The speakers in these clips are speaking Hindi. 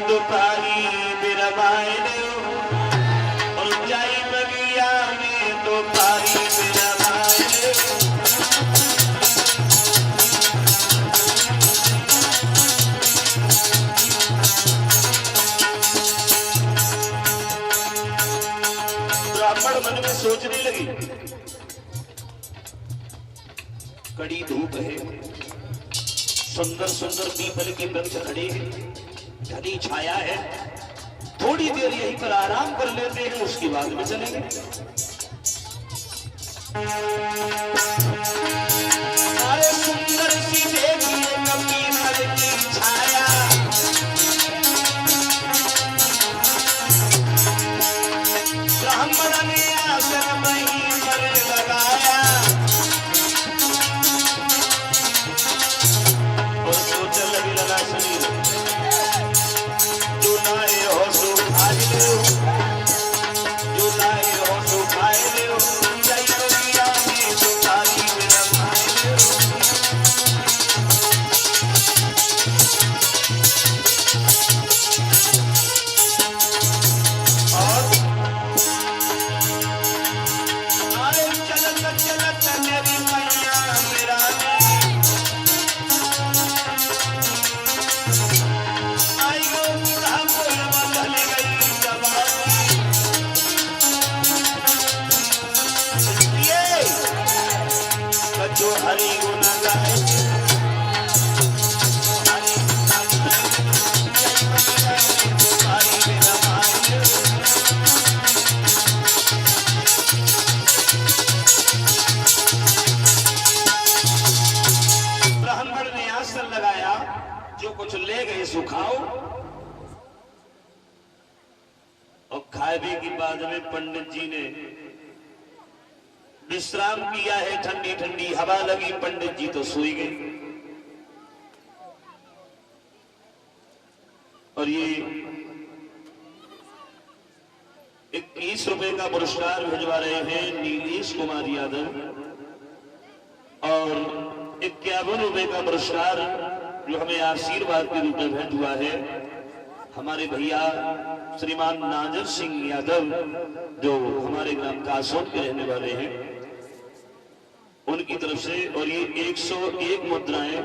दुपारी बिरमाए और जाई बगिया में दुपारी बिरमाए। ब्राह्मण मन में सोचने लगी, कड़ी धूप है, सुंदर सुंदर पीपल के वृक्ष खड़े हैं, घनी छाया है, थोड़ी देर यहीं पर आराम कर लेते हैं, उसके बाद में चलेंगे। अरे सुंदर सी देखिए पीपल की छाया, ब्राह्मण ने आसन वहीं पर लगाया और सोचने लगे, लगा शरीर जो लाए हो सो खाए लो, जो लाए हो सो खाए लो, जय बगिया में दुपारी बिरमाए लो। और आए चलत चलत मेरी मैया मेरा जो हरि गुण गाए, हरि दुपारी बिरमाए। ब्राह्मण ने आसन लगाया, जो कुछ ले गए सुखाओ, और खाए के बाद में पंडित जी ने विश्राम किया है, ठंडी ठंडी हवा लगी, पंडित जी तो सोई गए। और ये 21 रुपए का पुरस्कार भिजवा रहे हैं नीलेश कुमार यादव, और 51 रुपए का पुरस्कार जो हमें आशीर्वाद के रूप में भेंट हुआ है हमारे भैया श्रीमान नाजर सिंह यादव, जो हमारे ग्राम कासोट के रहने वाले हैं, उनकी तरफ से। और ये 101 मुद्राएं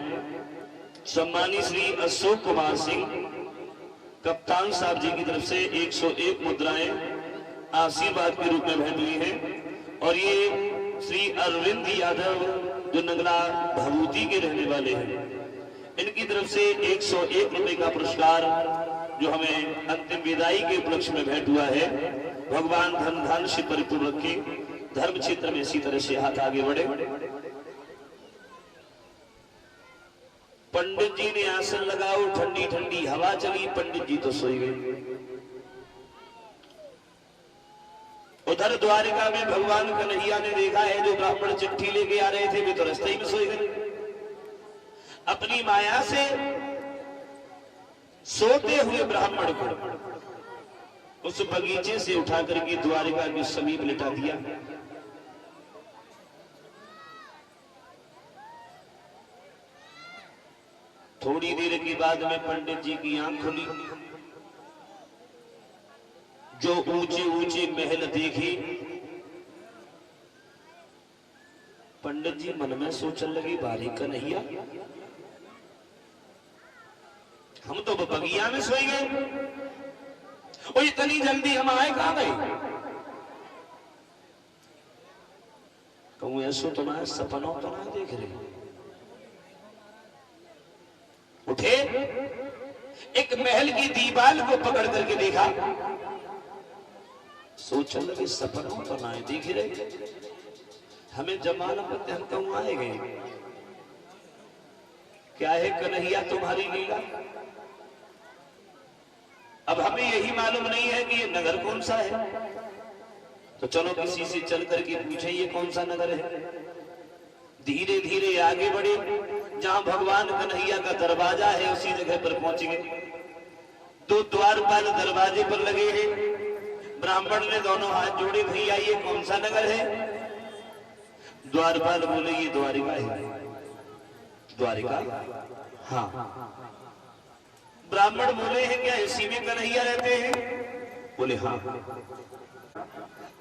सम्मानित श्री अशोक कुमार सिंह कप्तान साहब जी की तरफ से 101 मुद्राएं आशीर्वाद के रूप में भेंट हुई है। और ये श्री अरविंद यादव जो नगला भभूति के रहने वाले हैं, इनकी तरफ से 101 रुपए का पुरस्कार जो हमें अंतिम विदाई के उपलक्ष्य में भेंट हुआ है। भगवान धन धन से परिपूर्ण रखे, धर्म क्षेत्र में इसी तरह से हाथ आगे बढ़े। पंडित जी ने आसन लगाओ, ठंडी ठंडी हवा चली, पंडित जी तो सोई गए। उधर द्वारिका में भगवान कन्हैया ने देखा है, जो ब्राह्मण चिट्ठी लेके आ रहे थे वे तो रास्ते ही में सोए गए। अपनी माया से सोते हुए ब्राह्मण को उस बगीचे से उठा करके द्वारिका के समीप लिटा दिया। थोड़ी देर के बाद में पंडित जी की आंख खुली, जो ऊंचे ऊंचे महल देखे, पंडित जी मन में सोचने लगे, बारी कन्हैया हम तो बगिया में सोई गए, और इतनी जल्दी हम आए कहां गए? कहूं ऐसो तुम्हारे सपनों तो ना देख रहे। उठे, एक महल की दीवार को पकड़ करके देखा, सोचने लगे सपनों तो ना देख रहे, हमें जमाना पत्ते हम कहूं आए गए। क्या है कन्हैया तुम्हारी लीला? अब हमें यही मालूम नहीं है कि ये नगर कौन सा है, तो चलो किसी से चल करके पूछे ये कौन सा नगर है। धीरे धीरे आगे बढ़े, जहां भगवान कन्हैया का दरवाजा है उसी जगह पर पहुंच गए। दो द्वारपाल दरवाजे पर लगे हैं। ब्राह्मण ने दोनों हाथ जोड़े, भैया ये कौन सा नगर है? द्वारपाल बोले ये द्वारिका है। द्वारिका? हाँ। ब्राह्मण बोले हैं क्या इसी में कन्हैया रहते हैं? बोले हाँ।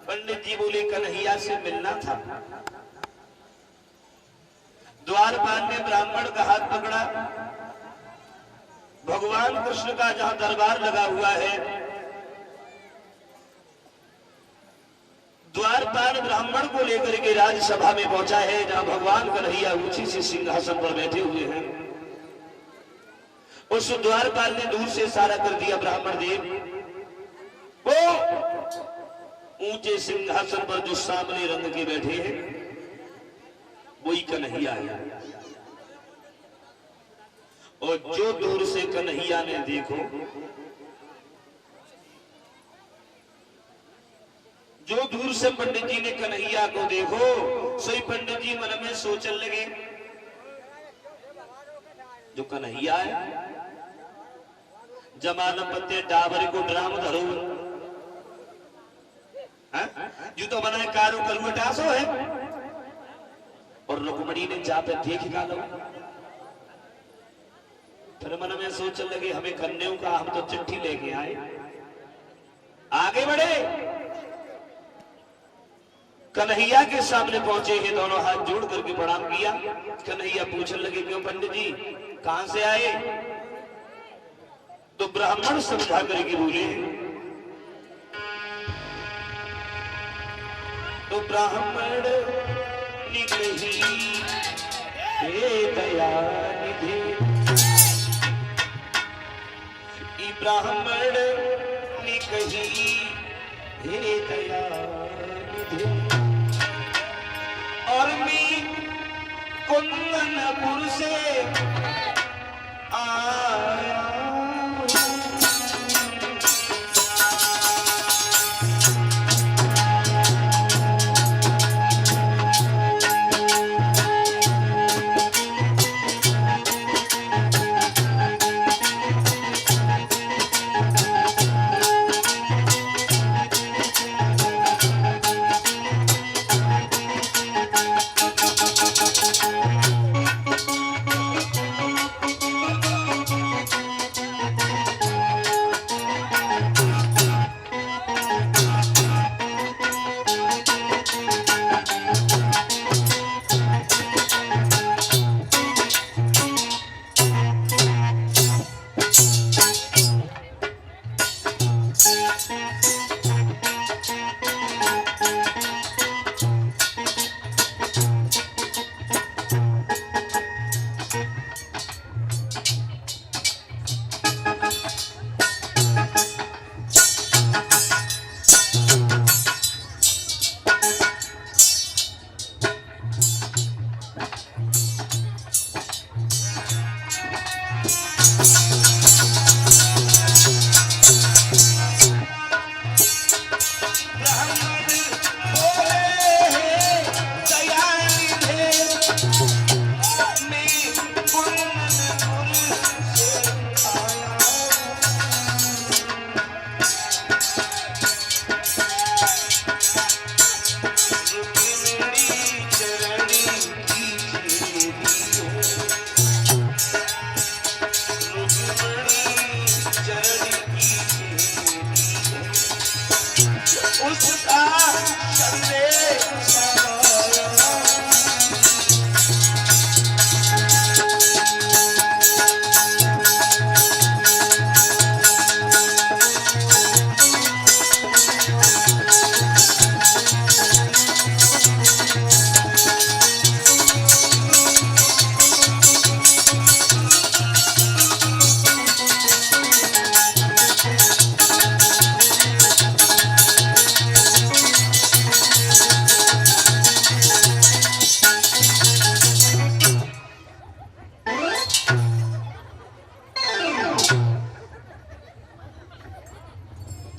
पंडित जी बोले कन्हैया से मिलना था। द्वारपाल ने ब्राह्मण का हाथ पकड़ा। भगवान कृष्ण का जहां दरबार लगा हुआ है, द्वारपाल ब्राह्मण को लेकर के राजसभा में पहुंचा है, जहां भगवान कन्हैया ऊंची से सिंहासन पर बैठे हुए हैं। उस द्वारपाल ने दूर से इशारा कर दिया, ब्राह्मण देव वो ऊंचे सिंहासन पर जो सामने रंग के बैठे हैं वही कन्हैया है। और जो दूर से कन्हैया ने देखो, जो दूर से पंडित जी ने कन्हैया को देखो, सही पंडित जी मन में सोचने लगे जो कन्हैया है जमान पत्ते डाबरे को ड्राम धरो जो तो बनाए कारो कलवटासो है। और रुक्मणी ने जा पे देख डालो। फिर मन में सोचने लगे हमें कन्याओं का, हम तो चिट्ठी लेके आए। आगे बढ़े, कन्हैया के सामने पहुंचे हैं, दोनों हाथ जोड़ करके प्रणाम किया। कन्हैया पूछने लगे क्यों पंडित जी कहां से आए? तो ब्राह्मण समझा करके बोले, तो ब्राह्मण निकही हे दया निधि, ब्राह्मण निकही हे दया निधि, और मैं कुंदनपुर से आया।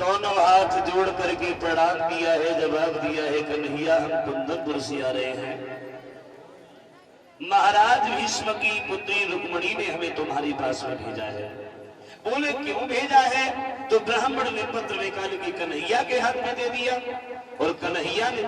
दोनों हाथ जोड़ करके प्रणाम किया है, जवाब दिया है कन्हैया हम कुंदनपुर से आ रहे हैं। महाराज भीष्म की पुत्री रुक्मणी ने हमें तुम्हारे पास में भेजा है। बोले क्यों भेजा है? तो ब्राह्मण ने पत्र निकाल के कन्हैया के हाथ में दे दिया और कन्हैया ने